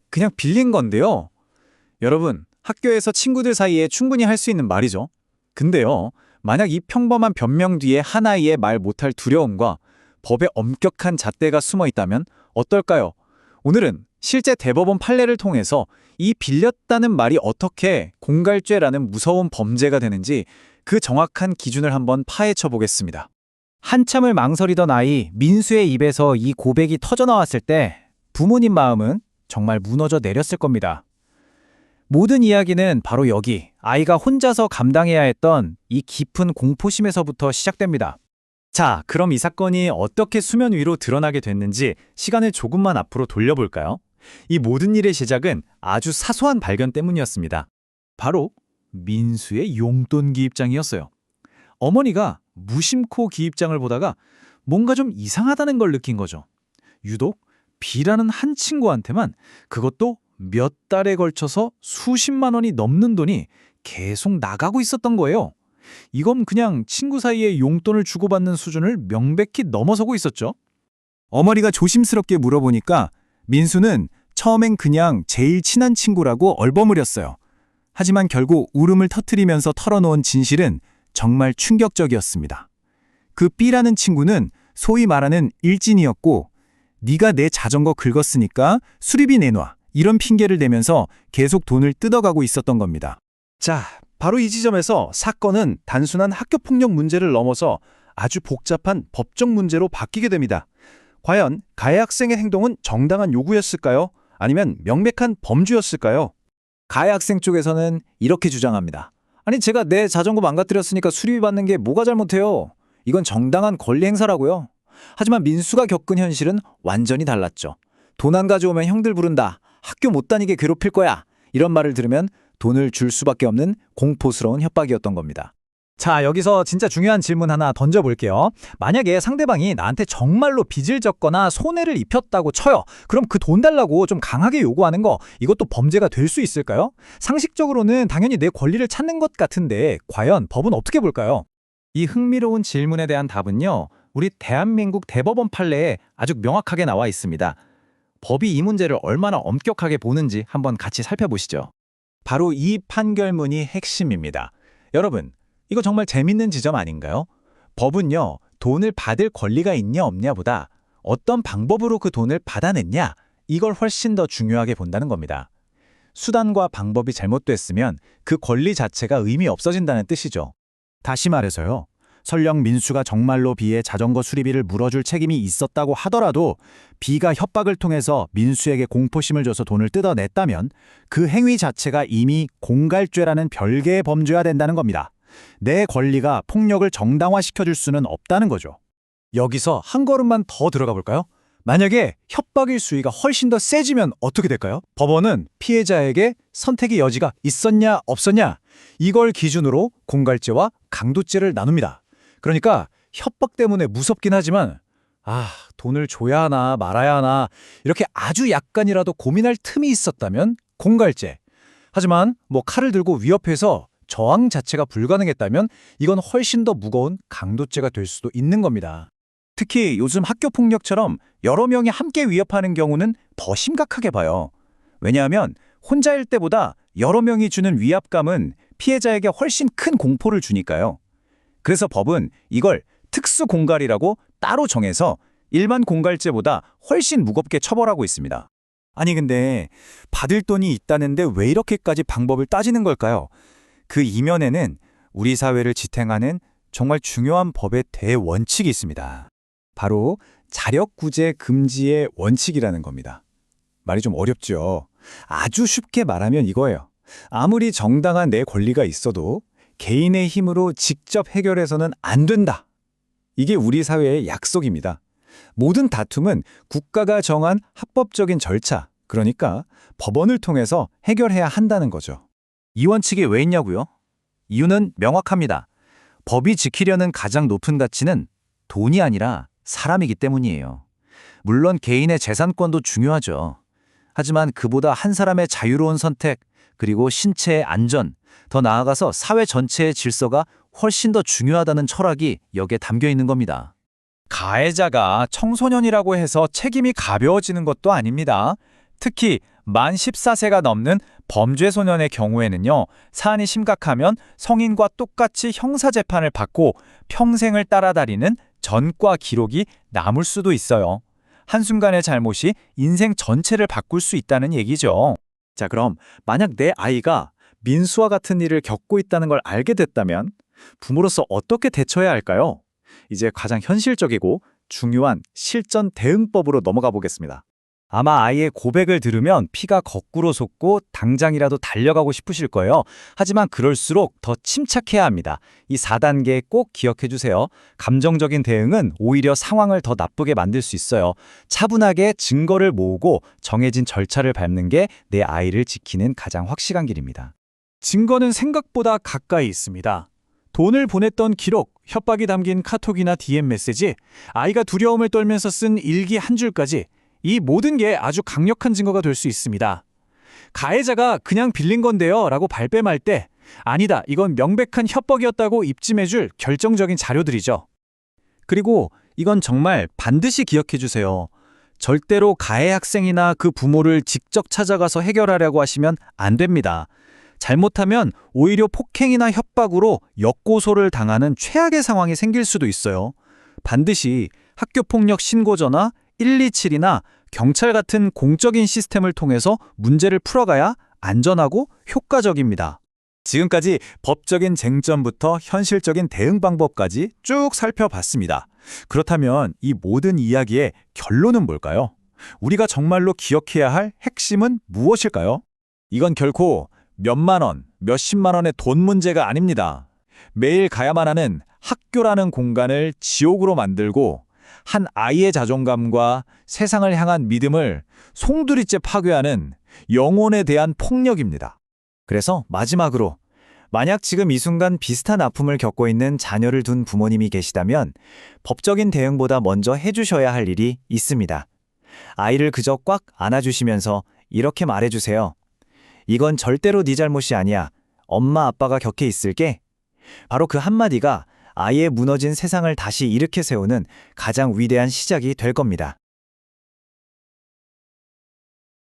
그냥 빌린 건데요. 여러분, 학교에서 친구들 사이에 충분히 할 수 있는 말이죠. 근데요, 만약 이 평범한 변명 뒤에 한 아이의 말 못할 두려움과 법의 엄격한 잣대가 숨어 있다면 어떨까요? 오늘은 실제 대법원 판례를 통해서 이 빌렸다는 말이 어떻게 공갈죄라는 무서운 범죄가 되는지 그 정확한 기준을 한번 파헤쳐 보겠습니다. 한참을 망설이던 아이 민수의 입에서 이 고백이 터져나왔을 때 부모님 마음은 정말 무너져 내렸을 겁니다. 모든 이야기는 바로 여기 아이가 혼자서 감당해야 했던 이 깊은 공포심에서부터 시작됩니다. 자, 그럼 이 사건이 어떻게 수면 위로 드러나게 됐는지 시간을 조금만 앞으로 돌려볼까요? 이 모든 일의 시작은 아주 사소한 발견 때문이었습니다. 바로 민수의 용돈 기입장이었어요. 어머니가 무심코 기입장을 보다가 뭔가 좀 이상하다는 걸 느낀 거죠. 유독 B라는 한 친구한테만 그것도 몇 달에 걸쳐서 수십만 원이 넘는 돈이 계속 나가고 있었던 거예요. 이건 그냥 친구 사이에 용돈을 주고받는 수준을 명백히 넘어서고 있었죠. 어머니가 조심스럽게 물어보니까 민수는 처음엔 그냥 제일 친한 친구라고 얼버무렸어요. 하지만 결국 울음을 터뜨리면서 털어놓은 진실은 정말 충격적이었습니다. 그 B라는 친구는 소위 말하는 일진이었고 네가 내 자전거 긁었으니까 수리비 내놔 이런 핑계를 대면서 계속 돈을 뜯어가고 있었던 겁니다. 자, 바로 이 지점에서 사건은 단순한 학교폭력 문제를 넘어서 아주 복잡한 법적 문제로 바뀌게 됩니다. 과연 가해 학생의 행동은 정당한 요구였을까요? 아니면 명백한 범죄였을까요? 가해 학생 쪽에서는 이렇게 주장합니다. 아니 제가 내 자전거 망가뜨렸으니까 수리비 받는 게 뭐가 잘못해요? 이건 정당한 권리 행사라고요. 하지만 민수가 겪은 현실은 완전히 달랐죠. 돈 안 가져오면 형들 부른다. 학교 못 다니게 괴롭힐 거야. 이런 말을 들으면 돈을 줄 수밖에 없는 공포스러운 협박이었던 겁니다. 자, 여기서 진짜 중요한 질문 하나 던져볼게요. 만약에 상대방이 나한테 정말로 빚을 졌거나 손해를 입혔다고 쳐요. 그럼 그 돈 달라고 좀 강하게 요구하는 거 이것도 범죄가 될 수 있을까요? 상식적으로는 당연히 내 권리를 찾는 것 같은데 과연 법은 어떻게 볼까요? 이 흥미로운 질문에 대한 답은요. 우리 대한민국 대법원 판례에 아주 명확하게 나와 있습니다. 법이 이 문제를 얼마나 엄격하게 보는지 한번 같이 살펴보시죠. 바로 이 판결문이 핵심입니다. 여러분, 이거 정말 재밌는 지점 아닌가요? 법은요, 돈을 받을 권리가 있냐 없냐보다 어떤 방법으로 그 돈을 받아냈냐, 이걸 훨씬 더 중요하게 본다는 겁니다. 수단과 방법이 잘못됐으면 그 권리 자체가 의미 없어진다는 뜻이죠. 다시 말해서요. 설령 민수가 정말로 B의 자전거 수리비를 물어줄 책임이 있었다고 하더라도 B가 협박을 통해서 민수에게 공포심을 줘서 돈을 뜯어냈다면 그 행위 자체가 이미 공갈죄라는 별개의 범죄가 된다는 겁니다. 내 권리가 폭력을 정당화시켜줄 수는 없다는 거죠. 여기서 한 걸음만 더 들어가 볼까요? 만약에 협박의 수위가 훨씬 더 세지면 어떻게 될까요? 법원은 피해자에게 선택의 여지가 있었냐 없었냐 이걸 기준으로 공갈죄와 강도죄를 나눕니다. 그러니까 협박 때문에 무섭긴 하지만 돈을 줘야 하나 말아야 하나 이렇게 아주 약간이라도 고민할 틈이 있었다면 공갈죄. 하지만 칼을 들고 위협해서 저항 자체가 불가능했다면 이건 훨씬 더 무거운 강도죄가 될 수도 있는 겁니다. 특히 요즘 학교폭력처럼 여러 명이 함께 위협하는 경우는 더 심각하게 봐요. 왜냐하면 혼자일 때보다 여러 명이 주는 위압감은 피해자에게 훨씬 큰 공포를 주니까요. 그래서 법은 이걸 특수공갈이라고 따로 정해서 일반 공갈죄보다 훨씬 무겁게 처벌하고 있습니다. 아니 근데 받을 돈이 있다는데 왜 이렇게까지 방법을 따지는 걸까요? 그 이면에는 우리 사회를 지탱하는 정말 중요한 법의 대원칙이 있습니다. 바로 자력구제 금지의 원칙이라는 겁니다. 말이 좀 어렵죠. 아주 쉽게 말하면 이거예요. 아무리 정당한 내 권리가 있어도 개인의 힘으로 직접 해결해서는 안 된다. 이게 우리 사회의 약속입니다. 모든 다툼은 국가가 정한 합법적인 절차, 그러니까 법원을 통해서 해결해야 한다는 거죠. 이 원칙이 왜 있냐고요? 이유는 명확합니다. 법이 지키려는 가장 높은 가치는 돈이 아니라 사람이기 때문이에요. 물론 개인의 재산권도 중요하죠. 하지만 그보다 한 사람의 자유로운 선택, 그리고 신체의 안전, 더 나아가서 사회 전체의 질서가 훨씬 더 중요하다는 철학이 여기에 담겨 있는 겁니다. 가해자가 청소년이라고 해서 책임이 가벼워지는 것도 아닙니다. 특히 만 14세가 넘는 범죄 소년의 경우에는요, 사안이 심각하면 성인과 똑같이 형사재판을 받고 평생을 따라다니는 전과 기록이 남을 수도 있어요. 한순간의 잘못이 인생 전체를 바꿀 수 있다는 얘기죠. 자, 그럼 만약 내 아이가 민수와 같은 일을 겪고 있다는 걸 알게 됐다면 부모로서 어떻게 대처해야 할까요? 이제 가장 현실적이고 중요한 실전 대응법으로 넘어가 보겠습니다. 아마 아이의 고백을 들으면 피가 거꾸로 솟고 당장이라도 달려가고 싶으실 거예요. 하지만 그럴수록 더 침착해야 합니다. 이 4단계 꼭 기억해 주세요. 감정적인 대응은 오히려 상황을 더 나쁘게 만들 수 있어요. 차분하게 증거를 모으고 정해진 절차를 밟는 게 내 아이를 지키는 가장 확실한 길입니다. 증거는 생각보다 가까이 있습니다. 돈을 보냈던 기록, 협박이 담긴 카톡이나 DM 메시지, 아이가 두려움을 떨면서 쓴 일기 한 줄까지 이 모든 게 아주 강력한 증거가 될 수 있습니다. 가해자가 그냥 빌린 건데요 라고 발뺌할 때 아니다, 이건 명백한 협박이었다고 입증해줄 결정적인 자료들이죠. 그리고 이건 정말 반드시 기억해 주세요. 절대로 가해 학생이나 그 부모를 직접 찾아가서 해결하려고 하시면 안 됩니다. 잘못하면 오히려 폭행이나 협박으로 역고소를 당하는 최악의 상황이 생길 수도 있어요. 반드시 학교폭력 신고전화 127이나 경찰 같은 공적인 시스템을 통해서 문제를 풀어가야 안전하고 효과적입니다. 지금까지 법적인 쟁점부터 현실적인 대응 방법까지 쭉 살펴봤습니다. 그렇다면 이 모든 이야기의 결론은 뭘까요? 우리가 정말로 기억해야 할 핵심은 무엇일까요? 이건 결코 몇만 원, 몇십만 원의 돈 문제가 아닙니다. 매일 가야만 하는 학교라는 공간을 지옥으로 만들고 한 아이의 자존감과 세상을 향한 믿음을 송두리째 파괴하는 영혼에 대한 폭력입니다. 그래서 마지막으로 만약 지금 이 순간 비슷한 아픔을 겪고 있는 자녀를 둔 부모님이 계시다면 법적인 대응보다 먼저 해주셔야 할 일이 있습니다. 아이를 그저 꽉 안아주시면서 이렇게 말해주세요. 이건 절대로 네 잘못이 아니야. 엄마 아빠가 곁에 있을게. 바로 그 한마디가 아이의 무너진 세상을 다시 일으켜 세우는 가장 위대한 시작이 될 겁니다.